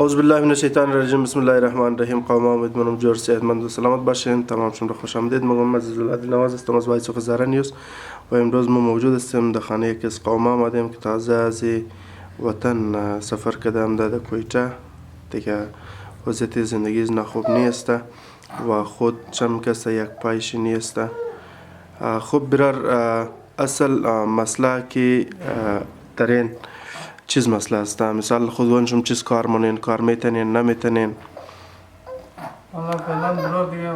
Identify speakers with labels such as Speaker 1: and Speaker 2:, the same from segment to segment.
Speaker 1: اعوذ بالله من الشیطان الرجیم. بسم الله الرحمن الرحیم. قوم امیدوارم جور صحتمند و سلامت باشین. تمامشون را خوش آمدید. من عزیزالله نواز هستم از وایس خزاره نیوز و امروز ما موجود هستیم در خانه یکی از قوم آمدیم که تازه از وطن سفر کردم در کویته. دیگه وضعیت زندگی خوب نیست و خود چم کسی یک پایش نیست. خب برار اصل مسئله که در این چیز مسئله است. مثال خودوانشون چیز کار منین، کار میتنین نمیتنین؟
Speaker 2: والله فعلا برار دیگه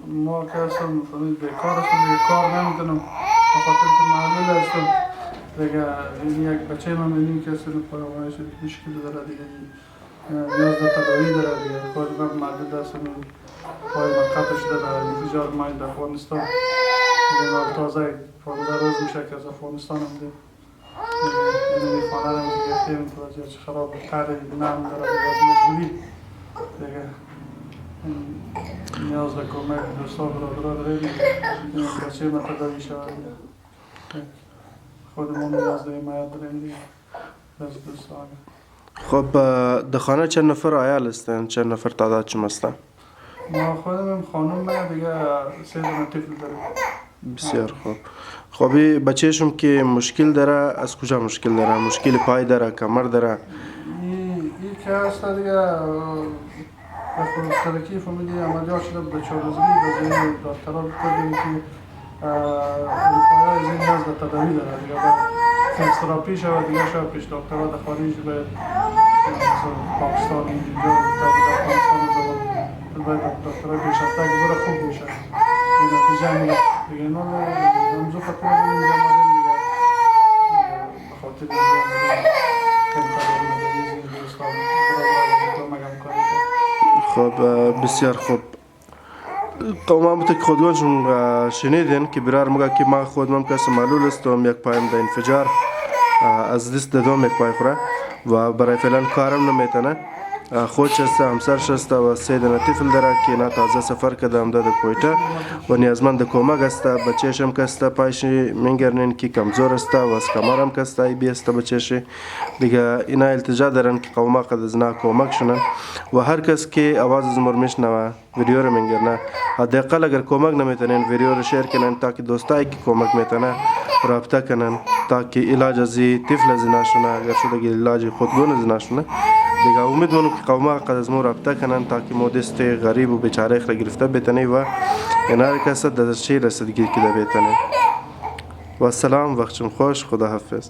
Speaker 2: ما که هستم بیکار هستم، دیگه کار نمیتونم بخاطر که معلول هستم دیگه. یک بچه من میبینیم که اصلا پایش مشکل داره دیگه، نیاز به تداوی داره دیگه. خود من معلول هستم، پای من قطع شده در انفجار ماین در افغانستان دیگه. ما تازه 15 روز میشه که از افغانستان آمدیم. این خانه رو گرفتیم تو وضعیت خراب قرد نرم داره دیگه، از مجبوری دیگه نیاز به کمک دوستا برادرها داریم. این بچه ما تداوی شود دیگه، خودمون نیاز به حمایت داریم دیگه از دوستا.
Speaker 1: خب در خانه چند نفر عیال هستن؟ چند نفر تعداد چم هستن؟
Speaker 2: ما خودم خانم من دیگه 3 طفل داریم.
Speaker 1: بسیار خوب. خب بچهشون که مشکل داره، از کجا مشکل داره؟ مشکل پای داره، کمر داره؟
Speaker 2: این که هست دیگه ترکی فامیلی عملیات شده به 4 روزگی به زیر دکترها بکنیم که پایه از این نیاز به تداوی داره دیگه. باید تراپی شود دیگه، شود پیش دکترها در خارج به پاکستان اینجا در افغانستان زمان باید دکترها پیش هفته که بره خوب میشه این نتیجه میده دیگه. اینا رمزو خطور بودیم اینجا مادیم دیگه بخاطر
Speaker 1: خب بسیار خوب. قوم که خودگانشون شنیدین که برار مگه که ما خودم کسی معلول استم، یک پایم در انفجار از دست دادم، یک پای خوره و برای فعلا کارم نمیتونه. خودش است، همسرش است و 3 طفل داره که نه تازه سفر کردم در کویته و نیازمند کمک است. بچهش هم کسته پایش میگرنین که کمزور است و از کمرم کسته ای بی است بچهش دیگه. اینا التجا دارن که قوما قد از نا کمک شنن و هر کس که آواز از مر میشنوه ویدیو رو میگرنه حداقل اگر کمک نمیتونین ویدیو رو شیر کنن تا که دوستایی که کمک میتونه رابطه کنن تا که علاج از طفل از نشونه، اگر شده که علاج خودگون از نشونه دیگه. امیدوارم که قوما قد از ما رابطه کنن تا که ما دست غریب و بیچاره را گرفته بتنی و این هر کس در شیر رسیدگی که بتنه. و سلام، وقتشون خوش، خدا حافظ.